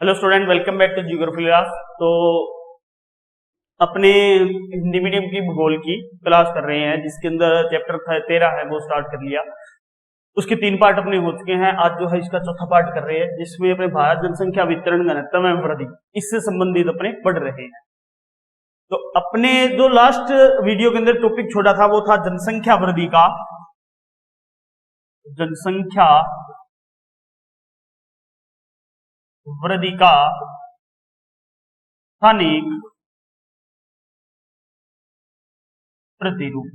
Hello student, welcome back to geography class. तो अपने Hindi medium की भूगोल की क्लास कर रहे हैं, जिसके अंदर चैप्टर 13 है वो स्टार्ट कर लिया। उसके 3 पार्ट अपने हो चुके हैं। आज जो है इसका चौथा पार्ट कर रहे हैं, जिसमें अपने भारत जनसंख्या वितरण घनत्व एवं वृद्धि इससे संबंधित अपने पढ़ रहे हैं। तो अपने जो लास्ट वीडियो के अंदर टॉपिक छोड़ा था वो था जनसंख्या वृद्धि का, जनसंख्या वृद्धि का स्थानिक प्रतिरूप,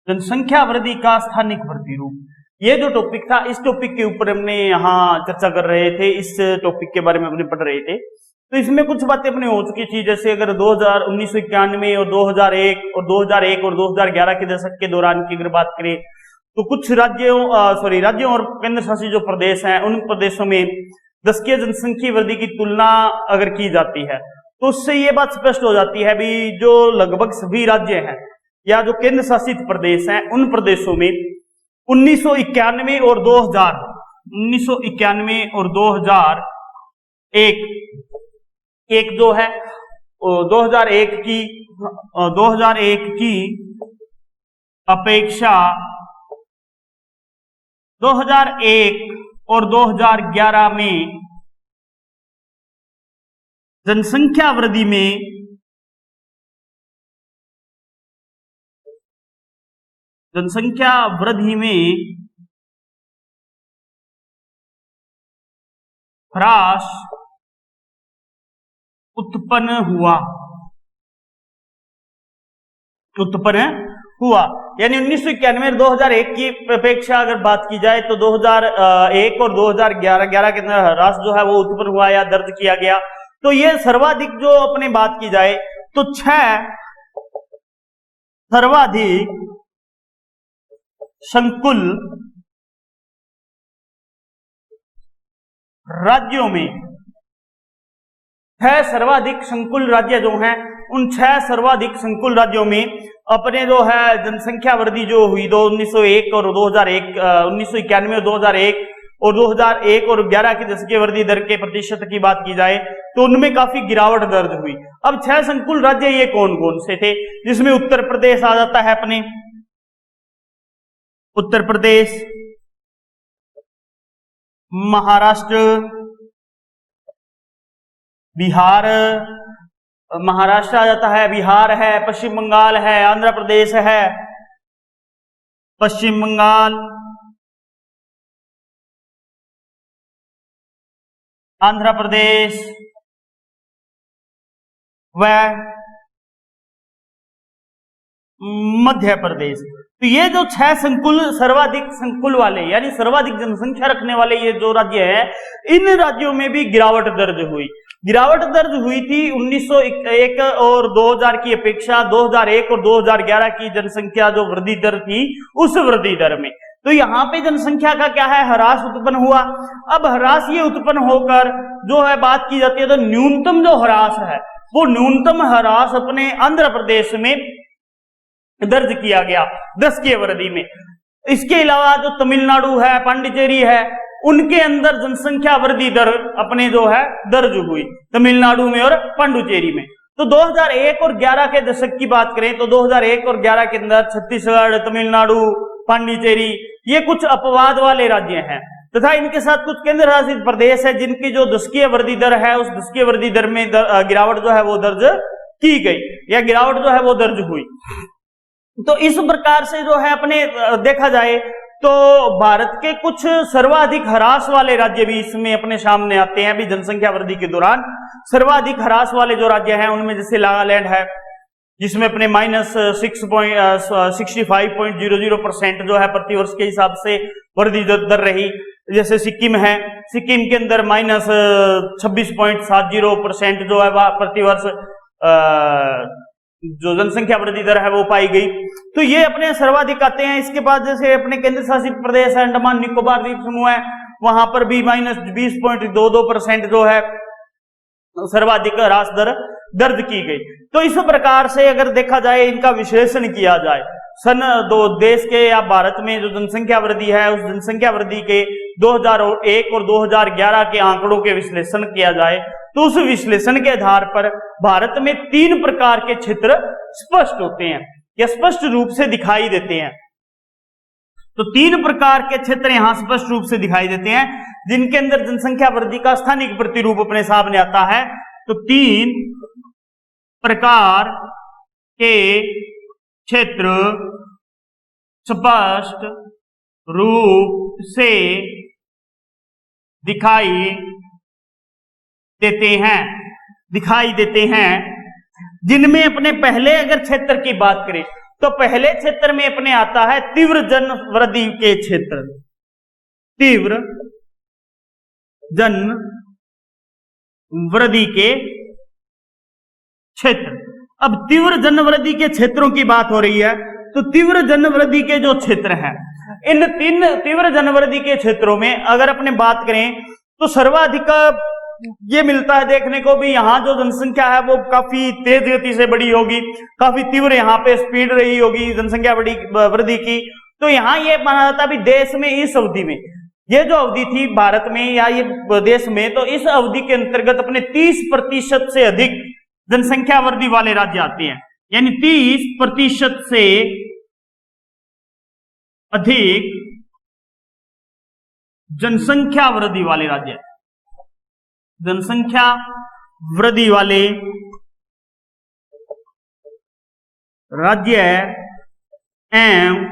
जनसंख्या वृद्धि का स्थानिक प्रतिरूप। ये जो टॉपिक था, इस टॉपिक के ऊपर हमने यहाँ चर्चा कर रहे थे, इस टॉपिक के बारे में अपने पढ़ रहे थे। तो इसमें कुछ बातें अपने हो चुकी थी, जैसे अगर 1991 और 2001 और 2001 और 2011 के दशक के दौरान की अगर बात करें तो कुछ राज्यों और केंद्र शासित जो प्रदेश हैं, उन प्रदेशों में दशकीय जनसंख्या वृद्धि की तुलना अगर की जाती है तो उससे ये बात स्पष्ट हो जाती है भी जो लगभग सभी राज्य हैं या जो केंद्र शासित प्रदेश हैं, उन प्रदेशों में 1991 और 2001 जो है 2001 की अपेक्षा 2001 और 2011 में जनसंख्या वृद्धि में ह्रास उत्पन्न हुआ। यानी 1991 और 2001 की अपेक्षा अगर बात की जाए तो 2001 और 2011 के अंदर ह्रास जो है वो उत्पन्न हुआ या दर्ज किया गया। तो ये सर्वाधिक जो अपने बात की जाए तो 6 सर्वाधिक संकुल राज्यों में 6 सर्वाधिक संकुल राज्य जो हैं, उन 6 सर्वाधिक संकुल राज्यों में अपने जो है जनसंख्या वृद्धि जो हुई 1991 और 2001 और 2001 और 11 की दशकीय वृद्धि दर के प्रतिशत की बात की जाए तो उनमें काफी गिरावट दर्ज हुई। अब 6 संकुल राज्य ये कौन कौन से थे, जिसमें उत्तर प्रदेश आ जाता है, अपने उत्तर प्रदेश, महाराष्ट्र, बिहार, महाराष्ट्र आ जाता है, बिहार है, पश्चिम बंगाल है, आंध्र प्रदेश है, पश्चिम बंगाल, आंध्र प्रदेश व मध्य प्रदेश। तो ये जो 6 संकुल सर्वाधिक संकुल वाले यानी सर्वाधिक जनसंख्या रखने वाले ये जो राज्य है, इन राज्यों में भी गिरावट दर्ज हुई थी 1901 और 2000 की अपेक्षा 2001 और 2011 की जनसंख्या जो वृद्धि दर थी, उस वृद्धि दर में। तो यहाँ पे जनसंख्या का क्या है, ह्रास उत्पन्न हुआ। अब ह्रास ये उत्पन्न होकर जो है बात की जाती है तो न्यूनतम जो ह्रास है वो न्यूनतम ह्रास अपने आंध्र प्रदेश में दर्ज किया गया दशकीय वृद्धि में। इसके अलावा जो तमिलनाडु है, पांडिचेरी है, उनके अंदर जनसंख्या वृद्धि दर अपने जो है दर्ज हुई तमिलनाडु में और पांडिचेरी में। तो 2001 और 11 के दशक की बात करें तो 2001 और 11 के अंदर छत्तीसगढ़, तमिलनाडु, पांडिचेरी ये कुछ अपवाद वाले राज्य हैं, तथा इनके साथ कुछ केंद्र शासित प्रदेश है जिनकी जो दशकीय वृद्धि दर है, उस दशकीय वृद्धि दर में गिरावट जो है वो दर्ज की गई या गिरावट जो है वो दर्ज हुई। तो इस प्रकार से जो है अपने देखा जाए तो भारत के कुछ सर्वाधिक ह्रास वाले राज्य भी इसमें अपने सामने आते हैं। अभी जनसंख्या वृद्धि के दौरान सर्वाधिक ह्रास वाले जो राज्य हैं उनमें जैसे नागालैंड है, जिसमें अपने -65.00% जो है प्रतिवर्ष के हिसाब से वृद्धि दर रही। जैसे सिक्किम है, सिक्किम के अंदर -26.70% जो है वह प्रतिवर्ष जो जनसंख्या वृद्धि दर है वो पाई गई। तो ये अपने सर्वाधिक आते हैं। इसके बाद जैसे अपने केंद्र शासित प्रदेश है, अंडमान निकोबार द्वीप समूह है, वहां पर भी -20.22% जो है सर्वाधिक ह्रास दर दर्ज की गई। तो इस प्रकार से अगर देखा जाए, इनका विश्लेषण किया जाए सन दो देश के या भारत में जो जनसंख्या वृद्धि है उस जनसंख्या वृद्धि के 2001 और 2011 के आंकड़ों के विश्लेषण किया जाए तो उस विश्लेषण के आधार पर भारत में 3 प्रकार के क्षेत्र स्पष्ट होते हैं या स्पष्ट रूप से दिखाई देते हैं। तो 3 प्रकार के क्षेत्र यहां स्पष्ट रूप से दिखाई देते हैं जिनके अंदर जनसंख्या वृद्धि का स्थानिक प्रतिरूप अपने सामने आता है। तो 3 प्रकार के क्षेत्र स्पष्ट रूप से दिखाई देते हैं जिनमें अपने पहले अगर क्षेत्र की बात करें तो पहले क्षेत्र में अपने आता है तीव्र जन वृद्धि के क्षेत्र, तीव्र जन वृद्धि के क्षेत्र। अब तीव्र जन वृद्धि के क्षेत्रों की बात हो रही है तो तीव्र जन वृद्धि के जो क्षेत्र हैं इन 3 तीव्र जन वृद्धि के क्षेत्रों में अगर अपने बात करें तो सर्वाधिक ये मिलता है देखने को भी यहां जो जनसंख्या है वो काफी तेज गति से बढ़ी होगी, काफी तीव्र यहाँ पे स्पीड रही होगी जनसंख्या वृद्धि की। तो यहाँ ये माना जाता है भी देश में इस अवधि में ये जो अवधि थी भारत में या ये देश में तो इस अवधि के अंतर्गत अपने 30% से अधिक जनसंख्या वृद्धि वाले राज्य आते हैं, यानी 30% से अधिक जनसंख्या वृद्धि वाले राज्य, जनसंख्या वृद्धि वाले राज्य एवं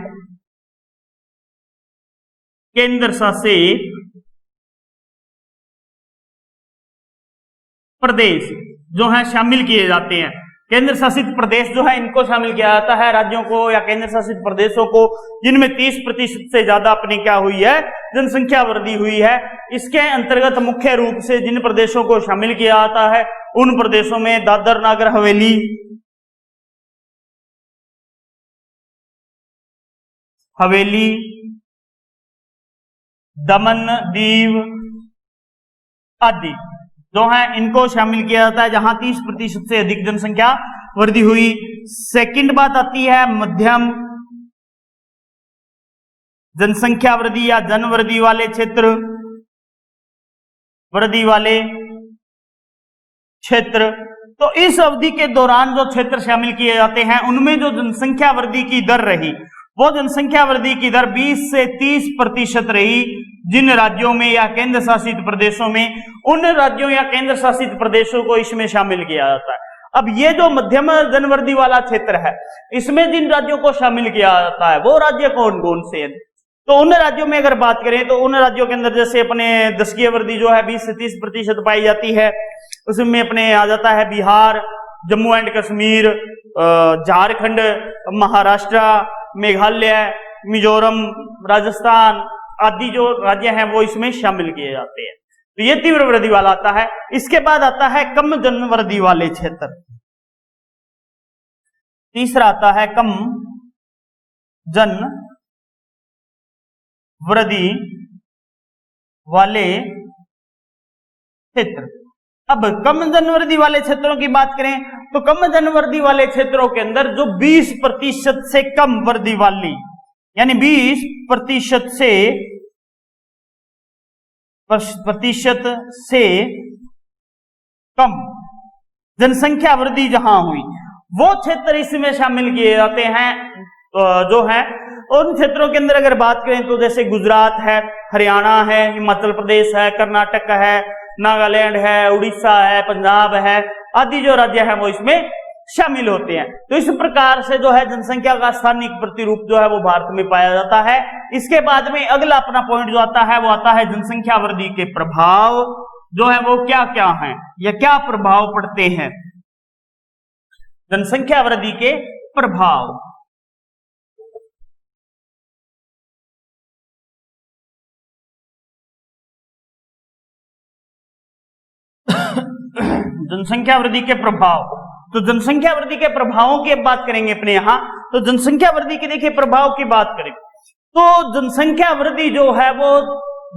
केंद्र शासित प्रदेश जो है शामिल किए जाते हैं। केंद्र शासित प्रदेश जो है इनको शामिल किया जाता है राज्यों को या केंद्र शासित प्रदेशों को जिनमें 30% से ज्यादा अपनी क्या हुई है जनसंख्या वृद्धि हुई है। इसके अंतर्गत मुख्य रूप से जिन प्रदेशों को शामिल किया जाता है उन प्रदेशों में दादर नगर हवेली, दमन दीव आदि जो है इनको शामिल किया जाता है जहां 30% से अधिक जनसंख्या वृद्धि हुई। सेकंड बात आती है मध्यम जनसंख्या वृद्धि या जन वृद्धि वाले क्षेत्र, वृद्धि वाले क्षेत्र। तो इस अवधि के दौरान जो क्षेत्र शामिल किए जाते हैं उनमें जो जनसंख्या वृद्धि की दर रही वो जनसंख्या वृद्धि की दर 20 से 30% रही जिन राज्यों में या केंद्र शासित प्रदेशों में, उन राज्यों या केंद्र शासित प्रदेशों को इसमें शामिल किया जाता है। अब ये जो मध्यम जनवृद्धि वाला क्षेत्र है इसमें जिन राज्यों को शामिल किया जाता है वो राज्य कौन कौन से हैं? तो उन राज्यों में अगर बात करें तो उन राज्यों के अंदर जैसे अपने दशकीय वृद्धि जो है 20 से 30% पाई जाती है, उसमें अपने आ जाता है बिहार, जम्मू एंड कश्मीर, झारखंड, महाराष्ट्र, मेघालय, मिजोरम, राजस्थान आदि जो राज्य हैं वो इसमें शामिल किए जाते हैं। तो ये तीव्र वृद्धि वाला आता है। इसके बाद आता है कम जन वृद्धि वाले क्षेत्र। तीसरा आता है कम जन वृद्धि वाले क्षेत्र। अब कम जनवृद्धि वाले क्षेत्रों की बात करें तो कम जनवृद्धि वाले क्षेत्रों के अंदर जो 20% से कम वृद्धि वाली यानी 20% से कम जनसंख्या वृद्धि जहां हुई वो क्षेत्र इसमें शामिल किए जाते हैं। जो है उन क्षेत्रों के अंदर अगर बात करें तो जैसे गुजरात है, हरियाणा है, हिमाचल प्रदेश है, कर्नाटक है, नागालैंड है, उड़ीसा है, पंजाब है आदि जो राज्य है वो इसमें शामिल होते हैं। तो इस प्रकार से जो है जनसंख्या का स्थानिक प्रतिरूप जो है वो भारत में पाया जाता है। इसके बाद में अगला अपना पॉइंट जो आता है वो आता है जनसंख्या वृद्धि के प्रभाव जो है वो क्या क्या हैं या क्या प्रभाव पड़ते हैं। जनसंख्या वृद्धि के प्रभाव, जनसंख्या वृद्धि के प्रभाव। तो जनसंख्या वृद्धि के प्रभावों की बात करेंगे अपने यहां। तो जनसंख्या वृद्धि के देखिए प्रभाव की बात करें तो जनसंख्या वृद्धि जो है वो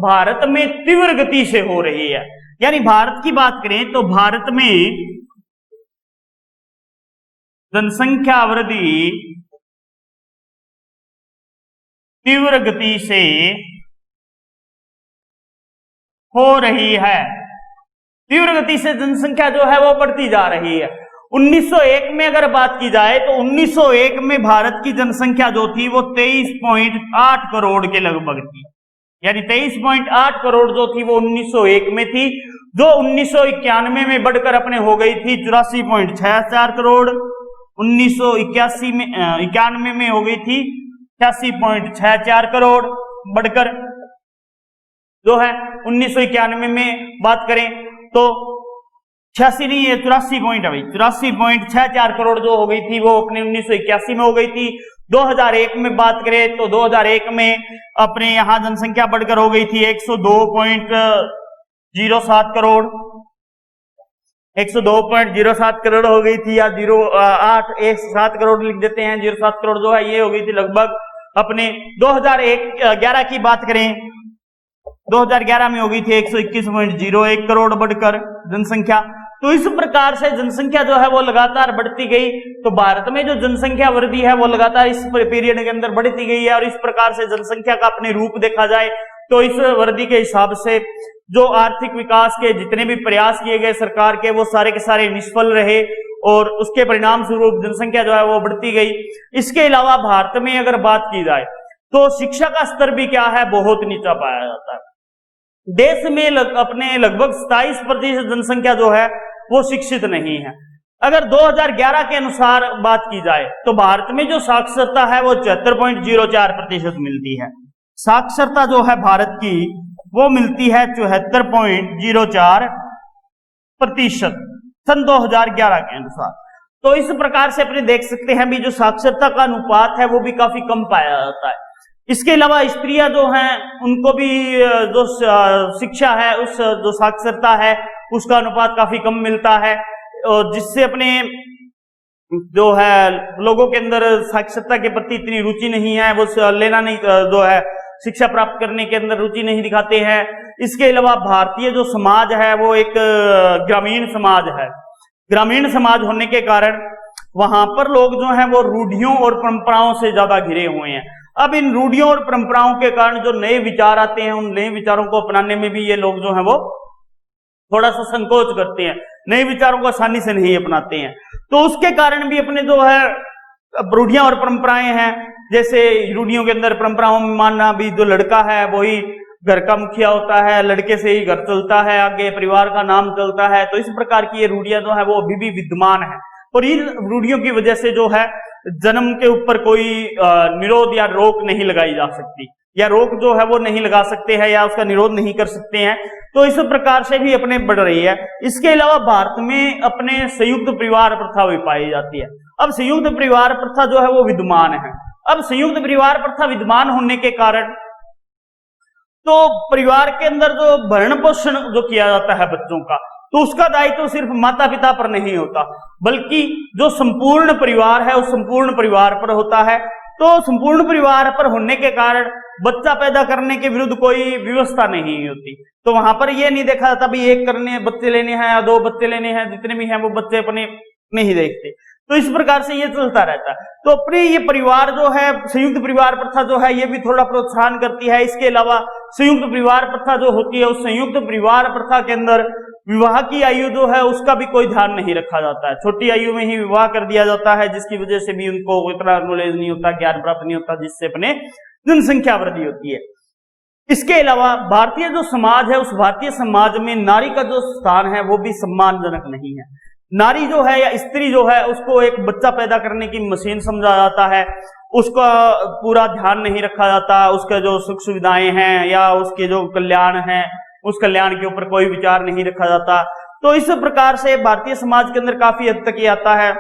भारत में तीव्र गति से हो रही है। यानी भारत की बात करें तो भारत में जनसंख्या वृद्धि तीव्र गति से हो रही है। तीव्र गति से जनसंख्या जो है वो बढ़ती जा रही है। 1901 में अगर बात की जाए तो 1901 में भारत की जनसंख्या जो थी वो 23.8 करोड़ के लगभग थी, यानी 23.8 करोड़ जो थी वो 1901 में थी, जो 1991 में बढ़कर अपने हो गई थी 84.64 करोड़। 1981 में 91 में हो गई थी 86.64 करोड़, बढ़कर जो है 1991 में बात करें तो 86 नहीं है 84.64 करोड़ जो हो गई थी वो अपने 1981 में हो गई थी। 2001 में बात करें तो 2001 में अपने यहां जनसंख्या बढ़कर हो गई थी 102.07 करोड़, 102.07 करोड़ हो गई थी, या 0.817 करोड़ लिख देते हैं, 07 करोड़ जो है ये हो गई थी लगभग अपने 2011 की बात करें 2011 में हो गई थी 121.01 करोड़ बढ़कर जनसंख्या। तो इस प्रकार से जनसंख्या जो है वो लगातार बढ़ती गई। तो भारत में जो जनसंख्या वृद्धि है वो लगातार इस पीरियड के अंदर बढ़ती गई है, और इस प्रकार से जनसंख्या का अपने रूप देखा जाए तो इस वृद्धि के हिसाब से जो आर्थिक विकास के जितने भी प्रयास किए गए सरकार के वो सारे के सारे निष्फल रहे, और उसके परिणाम स्वरूप जनसंख्या जो है वो बढ़ती गई। इसके अलावा भारत में अगर बात की जाए तो शिक्षा का स्तर भी क्या है, बहुत नीचा पाया जाता है। देश में अपने लगभग 27% जनसंख्या जो है वो शिक्षित नहीं है। अगर 2011 के अनुसार बात की जाए तो भारत में जो साक्षरता है वो 74.04% मिलती है। साक्षरता जो है भारत की वो मिलती है 74.04% सन 2011 के अनुसार। तो इस प्रकार से अपने देख सकते हैं भी जो साक्षरता का अनुपात है वो भी काफी कम पाया जाता है। इसके अलावा स्त्रियां जो हैं उनको भी जो शिक्षा है उस जो साक्षरता है उसका अनुपात काफी कम मिलता है, और जिससे अपने जो है लोगों के अंदर साक्षरता के प्रति इतनी रुचि नहीं है, वो लेना नहीं जो है शिक्षा प्राप्त करने के अंदर रुचि नहीं दिखाते हैं। इसके अलावा भारतीय जो समाज है वो एक ग्रामीण समाज है। ग्रामीण समाज होने के कारण वहां पर लोग जो हैं वो रूढ़ियों और परंपराओं से ज्यादा घिरे हुए हैं। अब इन रूढ़ियों और परंपराओं के कारण जो नए विचार आते हैं उन नए विचारों को अपनाने में भी ये लोग जो हैं वो थोड़ा सा संकोच करते हैं, नए विचारों को आसानी से नहीं अपनाते हैं। तो उसके कारण भी अपने जो है रूढ़ियां और परंपराएं हैं, जैसे रूढ़ियों के अंदर परंपराओं में मानना भी जो लड़का है वही घर का मुखिया होता है, लड़के से ही घर चलता है, आगे परिवार का नाम चलता है। तो इस प्रकार की ये रूढ़ियां जो है वो अभी भी विद्यमान है, और इन रूढ़ियों की वजह से जो है जन्म के ऊपर कोई निरोध या रोक नहीं लगाई जा सकती, या रोक जो है वो नहीं लगा सकते हैं, या उसका निरोध नहीं कर सकते हैं। तो इस प्रकार से भी अपने बढ़ रही है। इसके अलावा भारत में अपने संयुक्त परिवार प्रथा भी पाई जाती है। अब संयुक्त परिवार प्रथा जो है वो विद्यमान है। अब संयुक्त परिवार प्रथा विद्यमान होने के कारण तो परिवार के अंदर जो भरण पोषण जो किया जाता है बच्चों का, तो उसका दायित्व तो सिर्फ माता पिता पर नहीं होता, बल्कि जो संपूर्ण परिवार है उस संपूर्ण परिवार पर होता है। तो संपूर्ण परिवार पर होने के कारण बच्चा पैदा करने के विरुद्ध कोई व्यवस्था नहीं होती। तो वहां पर यह नहीं देखा जाता भी एक करने बच्चे लेने हैं या 2 बच्चे लेने हैं, जितने भी हैं वो बच्चे अपने नहीं देखते। तो इस प्रकार से ये चलता रहता है। तो अपने ये परिवार जो है संयुक्त परिवार प्रथा जो है ये भी थोड़ा प्रोत्साहन करती है। इसके अलावा संयुक्त परिवार प्रथा जो होती है उस संयुक्त परिवार प्रथा के अंदर विवाह की आयु जो है उसका भी कोई ध्यान नहीं रखा जाता है। छोटी आयु में ही विवाह कर दिया जाता है, जिसकी वजह से भी उनको इतना नॉलेज नहीं होता, ज्ञान प्राप्त नहीं होता, जिससे अपने जनसंख्या वृद्धि होती है। इसके अलावा भारतीय जो समाज है उस भारतीय समाज में नारी का जो स्थान है वो भी सम्मानजनक नहीं है। नारी जो है या स्त्री जो है उसको एक बच्चा पैदा करने की मशीन समझा जाता है, उसका पूरा ध्यान नहीं रखा जाता, उसका जो सुख सुविधाएं हैं या उसके जो कल्याण है उस कल्याण के ऊपर कोई विचार नहीं रखा जाता। तो इस प्रकार से भारतीय समाज के अंदर काफी हद तक ये आता है।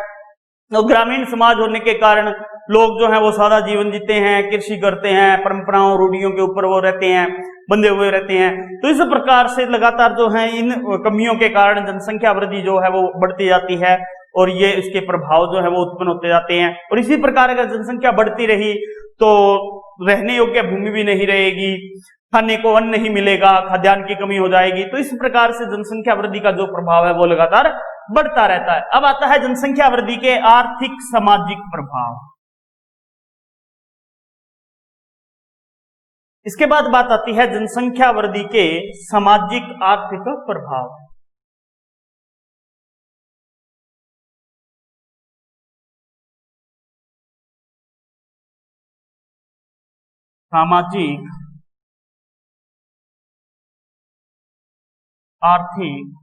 तो ग्रामीण समाज होने के कारण लोग जो है वो सादा जीवन जीते हैं, कृषि करते हैं, परंपराओं रूढ़ियों के ऊपर वो रहते हैं, बंधे हुए रहते हैं। तो इस प्रकार से लगातार जो है इन कमियों के कारण जनसंख्या वृद्धि जो है वो बढ़ती जाती है, और ये इसके प्रभाव जो है वो उत्पन्न होते जाते हैं। और इसी प्रकार अगर जनसंख्या बढ़ती रही तो रहने योग्य भूमि भी नहीं रहेगी, खाने को अन्न नहीं मिलेगा, खाद्यान्न की कमी हो जाएगी। तो इस प्रकार से जनसंख्या वृद्धि का जो प्रभाव है वो लगातार बढ़ता रहता है। अब आता है जनसंख्या वृद्धि के आर्थिक सामाजिक प्रभाव। इसके बाद बात आती है जनसंख्या वृद्धि के सामाजिक आर्थिक प्रभाव। सामाजिक आर्थिक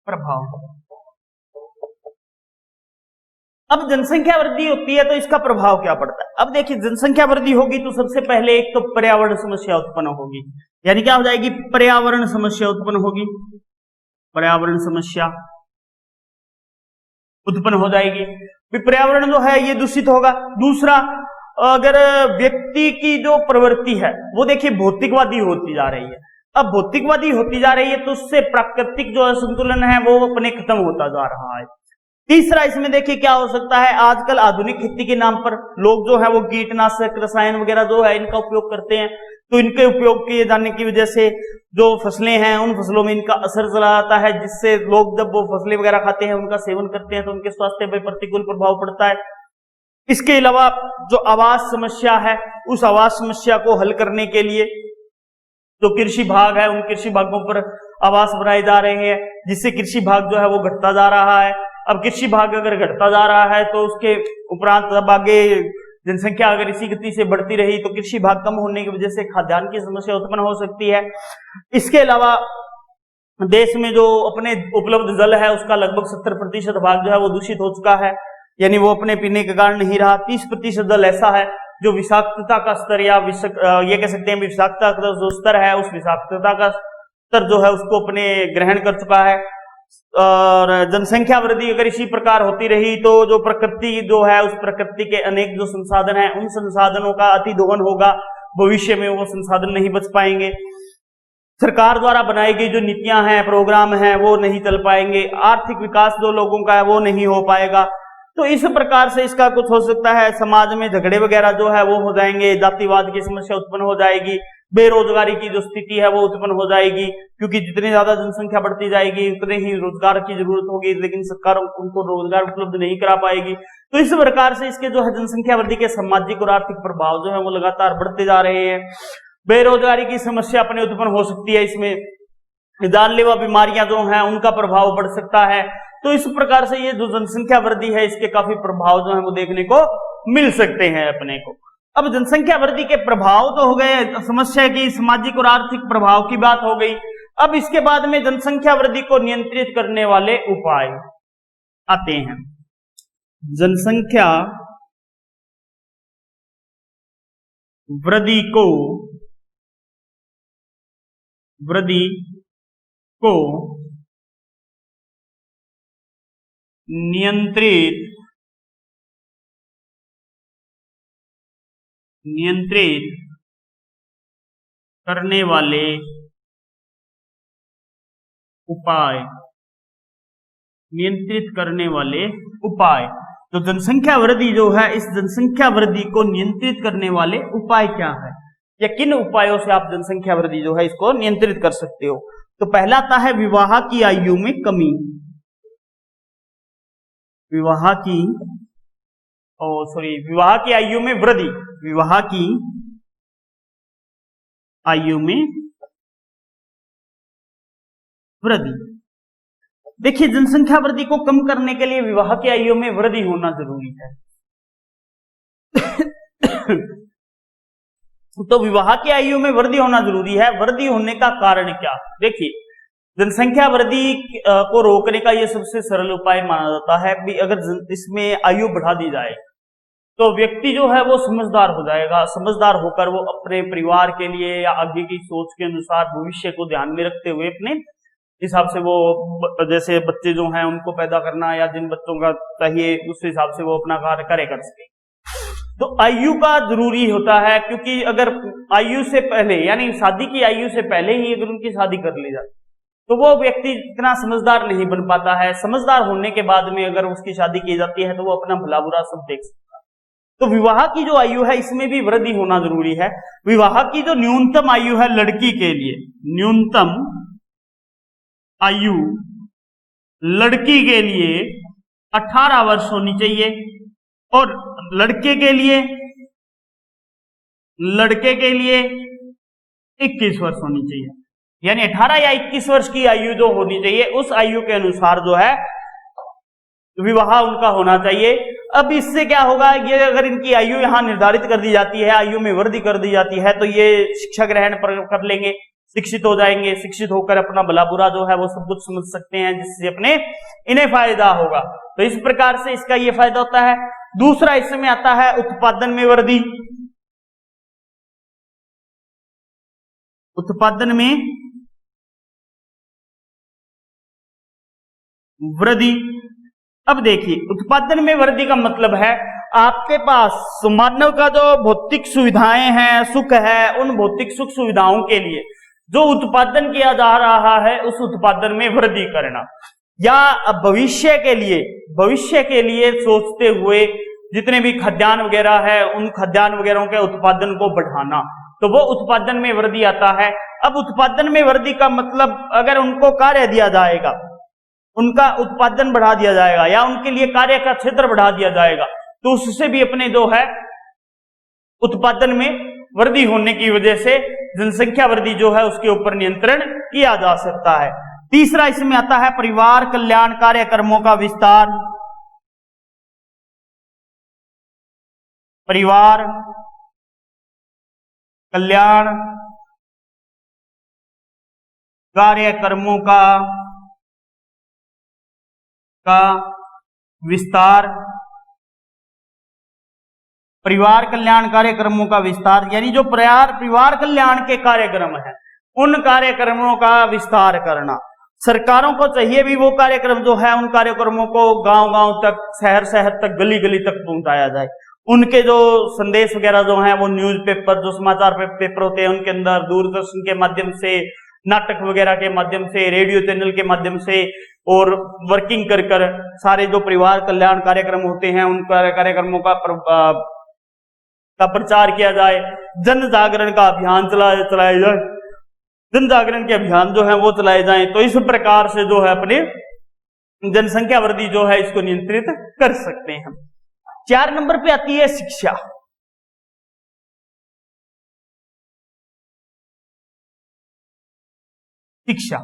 प्रभाव। अब जनसंख्या वृद्धि होती है तो इसका प्रभाव क्या पड़ता है? अब देखिए, जनसंख्या वृद्धि होगी तो सबसे पहले एक तो पर्यावरण समस्या उत्पन्न होगी, यानी क्या हो जाएगी? पर्यावरण समस्या उत्पन्न होगी, पर्यावरण समस्या उत्पन्न हो जाएगी। पर्यावरण जो है ये दूषित होगा। दूसरा, अगर व्यक्ति की जो प्रवृत्ति है वो देखिए भौतिकवादी होती जा रही है, अब भौतिकवादी होती जा रही है तो उससे प्राकृतिक जो संतुलन है वो अपने खत्म होता जा रहा है। तीसरा, इसमें देखिए क्या हो सकता है, आजकल आधुनिक खेती के नाम पर लोग जो है वो कीटनाशक रसायन वगैरह जो है इनका उपयोग करते हैं, तो इनके उपयोग किए जाने की वजह से जो फसलें हैं उन फसलों में इनका असर चला जाता है, जिससे लोग जब वो फसलें वगैरह खाते हैं, उनका सेवन करते हैं तो उनके स्वास्थ्य पर प्रतिकूल प्रभाव पड़ता है। इसके अलावा जो आवास समस्या है, उस आवास समस्या को हल करने के लिए जो कृषि भाग है, उन कृषि भागों पर आवास बनाए जा रहे हैं, जिससे कृषि भाग जो है वो घटता जा रहा है। अब कृषि भाग अगर घटता जा रहा है तो उसके उपरांत अब आगे जनसंख्या अगर इसी गति से बढ़ती रही तो कृषि भाग कम होने की वजह से खाद्यान्न की समस्या उत्पन्न हो सकती है। इसके अलावा देश में जो अपने उपलब्ध जल है उसका लगभग 70% भाग जो है वो दूषित हो चुका है, यानी वो अपने पीने के कारण नहीं रहा। 30% जल ऐसा है जो विषाक्तता का स्तर या ये कह सकते हैं विषाक्तता का जो स्तर है, उस विषाक्तता का स्तर जो है उसको अपने ग्रहण कर चुका है। और जनसंख्या वृद्धि अगर इसी प्रकार होती रही तो जो प्रकृति जो है, उस प्रकृति के अनेक जो संसाधन हैं, उन संसाधनों का अति दोहन होगा, भविष्य में वो संसाधन नहीं बच पाएंगे। सरकार द्वारा बनाई गई जो नीतियां हैं, प्रोग्राम हैं, वो नहीं चल पाएंगे। आर्थिक विकास जो लोगों का है वो नहीं हो पाएगा। तो इस प्रकार से इसका कुछ हो सकता है, समाज में झगड़े वगैरह जो है वो हो जाएंगे, जातिवाद की समस्या उत्पन्न हो जाएगी, बेरोजगारी की जो स्थिति है वो उत्पन्न हो जाएगी, क्योंकि जितनी ज्यादा जनसंख्या बढ़ती जाएगी उतने ही रोजगार की जरूरत होगी, लेकिन सरकार उनको रोजगार उपलब्ध नहीं करा पाएगी। तो इस प्रकार से इसके जो है जनसंख्या वृद्धि के सामाजिक और आर्थिक प्रभाव जो है वो लगातार बढ़ते जा रहे हैं। बेरोजगारी की समस्या अपने उत्पन्न हो सकती है, इसमें जानलेवा बीमारियां जो हैं उनका प्रभाव बढ़ सकता है। तो इस प्रकार से ये जो जनसंख्या वृद्धि है इसके काफी प्रभाव जो है वो देखने को मिल सकते हैं अपने को। अब जनसंख्या वृद्धि के प्रभाव तो हो गए, समस्या की सामाजिक और आर्थिक प्रभाव की बात हो गई। अब इसके बाद में जनसंख्या वृद्धि को नियंत्रित करने वाले उपाय आते हैं। जनसंख्या वृद्धि को नियंत्रित करने वाले उपाय। तो जनसंख्या वृद्धि जो है, इस जनसंख्या वृद्धि को नियंत्रित करने वाले उपाय क्या है, या किन उपायों से आप जनसंख्या वृद्धि जो है इसको नियंत्रित कर सकते हो? तो पहला आता है विवाह की आयु में कमी। विवाह की आयु में वृद्धि। विवाह की आयु में वृद्धि। देखिए, जनसंख्या वृद्धि को कम करने के लिए विवाह की आयु में वृद्धि होना जरूरी है। तो विवाह की आयु में वृद्धि होना जरूरी है। वृद्धि होने का कारण क्या? देखिए, जनसंख्या वृद्धि को रोकने का यह सबसे सरल उपाय माना जाता है कि अगर इसमें आयु बढ़ा दी जाए तो व्यक्ति जो है वो समझदार हो जाएगा। समझदार होकर वो अपने परिवार के लिए या आगे की सोच के अनुसार भविष्य को ध्यान में रखते हुए अपने हिसाब से वो, जैसे बच्चे जो हैं उनको पैदा करना या जिन बच्चों का चाहिए उस हिसाब से वो अपना कार्य कर सके। तो आयु का जरूरी होता है, क्योंकि अगर आयु से पहले यानी शादी की आयु से पहले ही अगर उनकी शादी कर ली जाए तो वो व्यक्ति इतना समझदार नहीं बन पाता है। समझदार होने के बाद में अगर उसकी शादी की जाती है तो वो अपना भला बुरा सब देख सकता है। तो विवाह की जो आयु है इसमें भी वृद्धि होना जरूरी है। विवाह की जो न्यूनतम आयु है लड़की के लिए, न्यूनतम आयु लड़की के लिए 18 वर्ष होनी चाहिए और लड़के के लिए 21 वर्ष होनी चाहिए, यानी 18 या 21 वर्ष की आयु जो होनी चाहिए उस आयु के अनुसार जो है विवाह उनका होना चाहिए। अब इससे क्या होगा, ये अगर इनकी आयु यहाँ निर्धारित कर दी जाती है, आयु में वृद्धि कर दी जाती है, तो ये शिक्षा ग्रहण कर लेंगे, शिक्षित हो जाएंगे, शिक्षित होकर अपना भला बुरा जो है वो सब कुछ समझ सकते हैं, जिससे अपने इन्हें फायदा होगा। तो इस प्रकार से इसका ये फायदा होता है। दूसरा इसमें आता है उत्पादन में वृद्धि। उत्पादन में वृद्धि। अब देखिए, उत्पादन में वृद्धि का मतलब है आपके पास मानव का जो भौतिक सुविधाएं हैं, सुख है, उन भौतिक सुख सुविधाओं के लिए जो उत्पादन किया जा रहा है उस उत्पादन में वृद्धि करना, या भविष्य के लिए सोचते हुए जितने भी खाद्यान्न वगैरह है उन खाद्यान्न वगैरह के उत्पादन को बढ़ाना, तो वो उत्पादन में वृद्धि आता है। अब उत्पादन में वृद्धि का मतलब अगर उनको कार्य दिया जाएगा, उनका उत्पादन बढ़ा दिया जाएगा या उनके लिए कार्य का क्षेत्र बढ़ा दिया जाएगा, तो उससे भी अपने जो है उत्पादन में वृद्धि होने की वजह से जनसंख्या वृद्धि जो है उसके ऊपर नियंत्रण किया जा सकता है। तीसरा इसमें आता है परिवार कल्याण कार्यक्रमों का विस्तार। परिवार कल्याण कार्यक्रमों का विस्तार। परिवार कल्याण कार्यक्रमों का विस्तार यानी जो परिवार कल्याण के कार्यक्रम है उन कार्यक्रमों का विस्तार करना। सरकारों को चाहिए भी वो कार्यक्रम जो है उन कार्यक्रमों को गांव-गांव तक, शहर-शहर तक, गली-गली तक पहुंचाया जाए। उनके जो संदेश वगैरह जो हैं वो न्यूज़पेपर, जो समाचार पेपर होते हैं उनके अंदर, दूरदर्शन के माध्यम से, नाटक वगैरह के माध्यम से, रेडियो चैनल के माध्यम से और वर्किंग कर सारे जो परिवार कल्याण कार्यक्रम होते हैं उन कार्यक्रमों का प्रचार किया जाए। जन जागरण का अभियान चलाया जाए, जन जागरण के अभियान जो है वो चलाए जाएं। तो इस प्रकार से जो है अपने जनसंख्या वृद्धि जो है इसको नियंत्रित कर सकते हैं। 4 नंबर पे आती है शिक्षा। शिक्षा,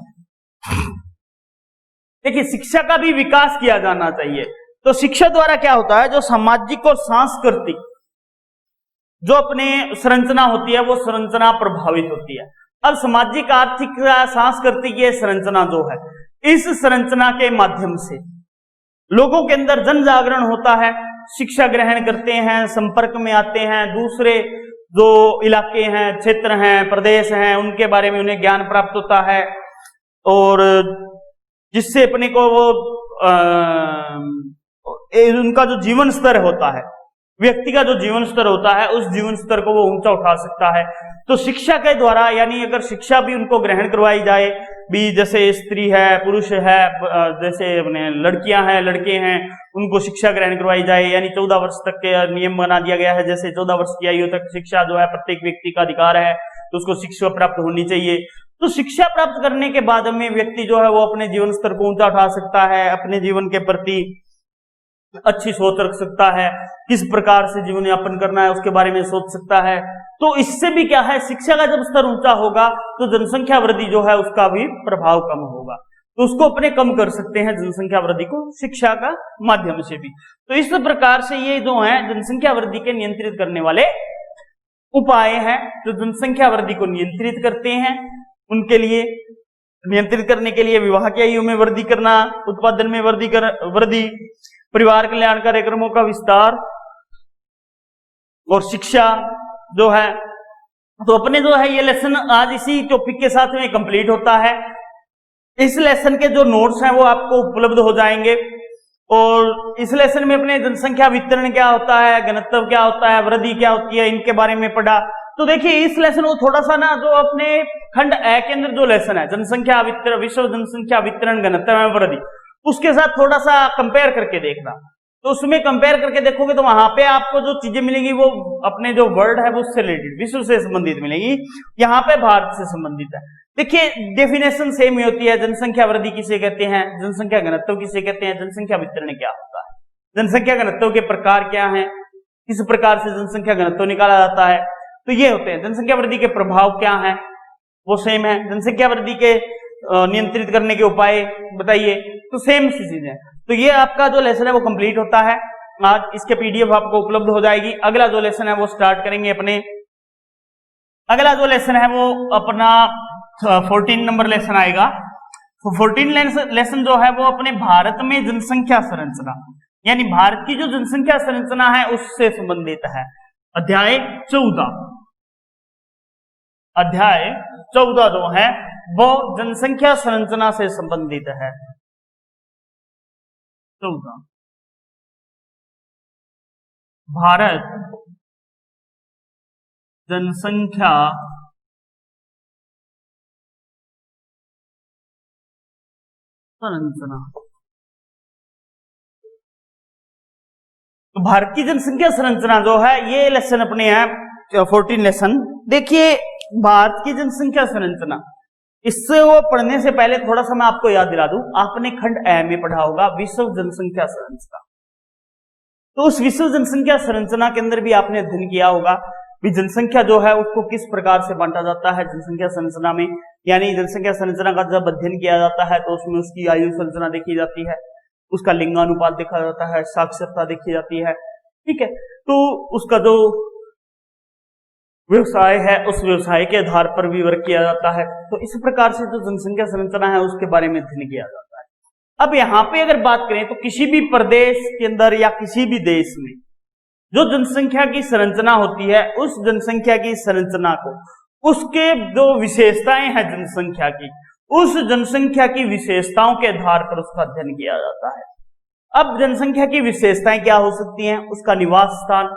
देखिए शिक्षा का भी विकास किया जाना चाहिए। तो शिक्षा द्वारा क्या होता है, जो सामाजिक और सांस्कृतिक जो अपने संरचना होती है वो संरचना प्रभावित होती है। अब सामाजिक, आर्थिक, सांस्कृतिक ये संरचना जो है, इस संरचना के माध्यम से लोगों के अंदर जन जागरण होता है, शिक्षा ग्रहण करते हैं, संपर्क में आते हैं, दूसरे जो इलाके हैं, क्षेत्र हैं, प्रदेश हैं, उनके बारे में उन्हें ज्ञान प्राप्त होता है और जिससे अपने को वो उनका जो जीवन स्तर होता है, व्यक्ति का जो जीवन स्तर होता है उस जीवन स्तर को वो ऊंचा उठा सकता है। तो शिक्षा के द्वारा, यानी अगर शिक्षा भी उनको ग्रहण करवाई जाए भी, जैसे स्त्री है, पुरुष है, जैसे अपने लड़कियां हैं, लड़के हैं, उनको शिक्षा ग्रहण करवाई जाए, यानी 14 वर्ष तक के नियम बना दिया गया है। जैसे 14 वर्ष की आयु तक शिक्षा जो है प्रत्येक व्यक्ति का अधिकार है, तो उसको शिक्षा प्राप्त होनी चाहिए। तो शिक्षा प्राप्त करने के बाद में व्यक्ति जो है वो अपने जीवन स्तर को ऊंचा उठा सकता है, अपने जीवन के प्रति अच्छी सोच रख सकता है, किस प्रकार से जीवन यापन करना है उसके बारे में सोच सकता है। तो इससे भी क्या है, शिक्षा का जब स्तर ऊंचा होगा तो जनसंख्या वृद्धि जो है उसका भी प्रभाव कम होगा, तो उसको अपने कम कर सकते हैं जनसंख्या वृद्धि को शिक्षा का माध्यम से भी। तो इस प्रकार से ये जो है जनसंख्या वृद्धि के नियंत्रित करने वाले उपाय हैं जो जनसंख्या वृद्धि को नियंत्रित करते हैं। उनके लिए नियंत्रित करने के लिए विवाह की आयु में वृद्धि करना, उत्पादन में वृद्धि, परिवार कल्याण कार्यक्रमों का विस्तार और शिक्षा जो है। तो अपने जो है ये लेसन आज इसी टॉपिक के साथ में कंप्लीट होता है। इस लेसन के जो नोट्स हैं वो आपको उपलब्ध हो जाएंगे और इस लेसन में अपने जनसंख्या वितरण क्या होता है, घनत्व क्या होता है, वृद्धि क्या होती है, इनके बारे में पढ़ा। तो देखिए इस लेसन को थोड़ा सा ना, जो अपने खंड ए के अंदर जो लेसन है जनसंख्या वितरण, विश्व जनसंख्या वितरण, घनत्व एवं वृद्धि, उसके साथ थोड़ा सा कंपेयर करके देखना। तो उसमें कंपेयर करके देखोगे तो वहां पे आपको जो चीजें मिलेंगी वो अपने जो वर्ड है वो उससे रिलेटेड, विश्व से संबंधित मिलेगी, यहाँ पे भारत से संबंधित है। देखिए डेफिनेशन सेम ही होती है। जनसंख्या वृद्धि किसे कहते हैं, जनसंख्या घनत्व किसे कहते हैं, जनसंख्या वितरण क्या होता है, जनसंख्या घनत्व के प्रकार क्या हैं, किस प्रकार से जनसंख्या घनत्व निकाला जाता है। तो ये होते हैं जनसंख्या वृद्धि के प्रभाव क्या है, वो सेम है। जनसंख्या वृद्धि के नियंत्रित करने के उपाय बताइए, तो सेम सी चीज है। तो ये आपका जो लेसन है वो कंप्लीट होता है आज। इसके पीडीएफ आपको उपलब्ध हो जाएगी। अगला जो लेसन है वो स्टार्ट करेंगे अपने, अगला जो लेसन है वो अपना 14 नंबर लेसन आएगा। तो 14 लेसन जो है वो अपने भारत में जनसंख्या संरचना, यानी भारत की जो जनसंख्या संरचना है उससे संबंधित है। अध्याय 14, अध्याय 14 जो है वो जनसंख्या संरचना से संबंधित है। 14 भारत जनसंख्या संरचना। तो भारत की जनसंख्या संरचना जो है ये लेसन अपने हैं 14 लेसन। देखिए भारत की जनसंख्या संरचना, इससे वो पढ़ने से पहले थोड़ा सा मैं आपको याद दिला दूं, आपने खंड ए में पढ़ा होगा विश्व जनसंख्या संरचना। तो उस विश्व जनसंख्या संरचना के अंदर भी आपने अध्ययन किया होगा भी जनसंख्या जो है उसको किस प्रकार से बांटा जाता है जनसंख्या संरचना में। यानी जनसंख्या संरचना का जब अध्ययन किया जाता है तो उसमें उसकी आयु संरचना देखी जाती है, उसका लिंगानुपात देखा जाता है, साक्षरता देखी जाती है, ठीक है। तो उसका जो व्यवसाय है उस व्यवसाय के आधार पर भी वर्ग किया जाता है। तो इस प्रकार से जो जनसंख्या संरचना है उसके बारे में अध्ययन किया जाता है। अब यहाँ पे अगर बात करें तो किसी भी प्रदेश के अंदर या किसी भी देश में जो जनसंख्या की संरचना होती है उस जनसंख्या की संरचना को उसके जो विशेषताएं हैं जनसंख्या की, उस जनसंख्या की विशेषताओं के आधार पर उसका अध्ययन किया जाता है। अब जनसंख्या की विशेषताएं क्या हो सकती हैं, उसका निवास स्थान,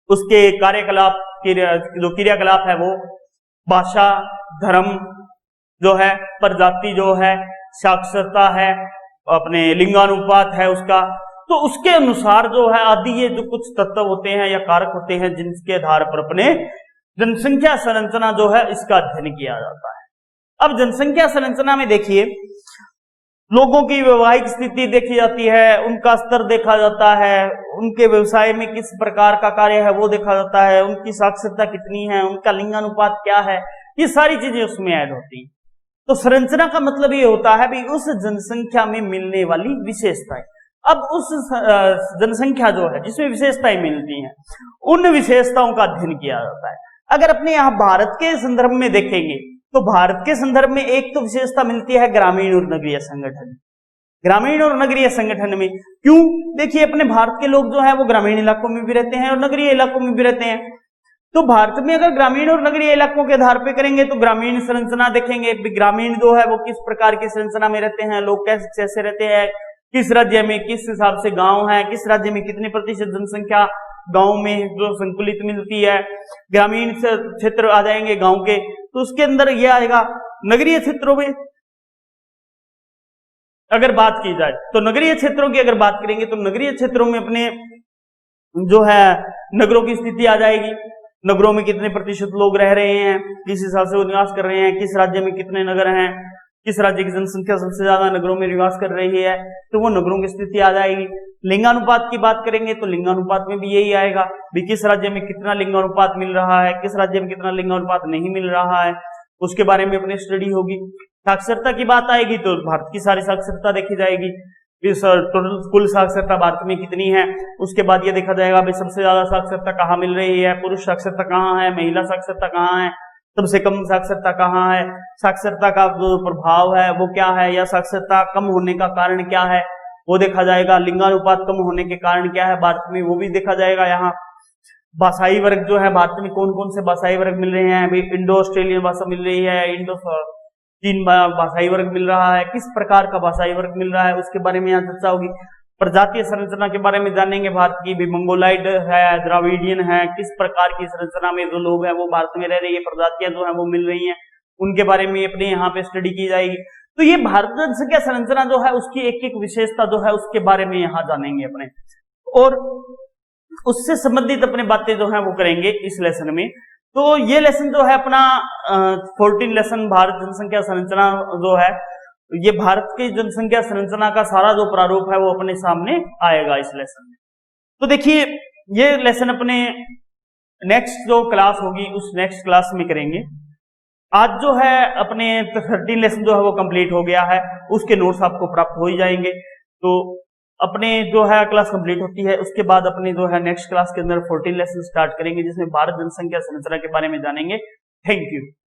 उसके कार्यकलाप जो क्रियाकलाप है वो, भाषा, धर्म जो है, प्रजाति जो है, साक्षरता है, अपने लिंगानुपात है उसका। तो उसके अनुसार जो है आदि ये जो कुछ तत्व होते हैं या कारक होते हैं जिनके आधार पर अपने जनसंख्या संरचना जो है इसका अध्ययन किया जाता है। अब जनसंख्या संरचना में देखिए लोगों की वैवाहिक स्थिति देखी जाती है, उनका स्तर देखा जाता है, उनके व्यवसाय में किस प्रकार का कार्य है वो देखा जाता है, उनकी साक्षरता कितनी है, उनका लिंगानुपात क्या है, ये सारी चीजें उसमें ऐड होती हैं। तो संरचना का मतलब ये होता है भी उस जनसंख्या में मिलने वाली विशेषताएं। अब उस जनसंख्या जो है जिसमें विशेषताएं मिलती हैं उन विशेषताओं का अध्ययन किया जाता है। अगर अपने यहाँ भारत के संदर्भ में देखेंगे तो भारत के संदर्भ में एक तो विशेषता मिलती है ग्रामीण और नगरीय संगठन। ग्रामीण और नगरीय संगठन में क्यों, देखिए अपने भारत के लोग जो है वो ग्रामीण इलाकों में भी रहते हैं और नगरीय इलाकों में भी रहते हैं। तो भारत में अगर ग्रामीण और नगरीय इलाकों के आधार पे करेंगे तो ग्रामीण संरचना देखेंगे, ग्रामीण जो है वो किस प्रकार की संरचना में रहते हैं, लोग कैसे रहते हैं, किस राज्य में किस हिसाब से गांव है, किस राज्य में कितने प्रतिशत जनसंख्या गांव में जो संकुलित मिलती है। ग्रामीण क्षेत्र आ जाएंगे गांव के, तो उसके अंदर ये आएगा। नगरीय क्षेत्रों में अगर बात की जाए तो नगरीय क्षेत्रों की अगर बात करेंगे तो नगरीय क्षेत्रों में अपने जो है नगरों की स्थिति आ जाएगी। नगरों में कितने प्रतिशत लोग रह रहे हैं, किस हिसाब से वो निवास कर रहे हैं, किस राज्य में कितने नगर हैं, किस राज्य की जनसंख्या सबसे ज्यादा नगरों में निवास कर रही है, तो वो नगरों की स्थिति आ जाएगी। लिंगानुपात की बात करेंगे तो लिंगानुपात में भी यही आएगा भी किस राज्य में कितना लिंगानुपात मिल रहा है, किस राज्य में कितना लिंगानुपात नहीं मिल रहा है, उसके बारे में अपनी स्टडी होगी। साक्षरता की बात आएगी तो भारत की सारी साक्षरता देखी जाएगी, टोटल कुल साक्षरता भारत में कितनी है। उसके बाद ये देखा जाएगा भाई सबसे ज्यादा साक्षरता कहाँ मिल रही है, पुरुष साक्षरता कहाँ है, महिला साक्षरता कहाँ है, सबसे कम साक्षरता कहाँ है, साक्षरता का जो प्रभाव है वो क्या है, या साक्षरता कम होने का कारण क्या है वो देखा जाएगा। लिंगानुपात कम होने के कारण क्या है भारत में वो भी देखा जाएगा। यहाँ भाषाई वर्ग जो है भारत में कौन कौन से भाषाई वर्ग मिल रहे हैं, अभी इंडो ऑस्ट्रेलियन भाषा मिल रही है, इंडो चीन भाषाई वर्ग मिल रहा है, किस प्रकार का भाषाई वर्ग मिल रहा है उसके बारे में यहाँ चर्चा होगी। प्रजातीय संरचना के बारे में जानेंगे, भारत की भी मंगोलाइड है, द्राविडियन है, किस प्रकार की संरचना में जो लोग हैं वो भारत में रह रही है, प्रजातियां जो है वो मिल रही हैं, उनके बारे में अपने यहाँ पे स्टडी की जाएगी। तो ये भारत जनसंख्या संरचना जो है उसकी एक एक विशेषता जो है उसके बारे में यहाँ जानेंगे अपने, और उससे संबंधित अपने बातें जो है वो करेंगे इस लेसन में। तो ये लेसन जो है अपना 14 लेसन भारत जनसंख्या संरचना जो है, ये भारत की जनसंख्या संरचना का सारा जो प्रारूप है वो अपने सामने आएगा इस लेसन में। तो देखिए ये लेसन अपने नेक्स्ट जो क्लास होगी उस नेक्स्ट क्लास में करेंगे। आज जो है अपने 13 लेसन जो है वो कंप्लीट हो गया है, उसके नोट्स आपको प्राप्त हो ही जाएंगे। तो अपने जो है क्लास कंप्लीट होती है, उसके बाद अपने जो है नेक्स्ट क्लास के अंदर 14 लेसन स्टार्ट करेंगे, जिसमें भारत जनसंख्या संरचना के बारे में जानेंगे। Thank you.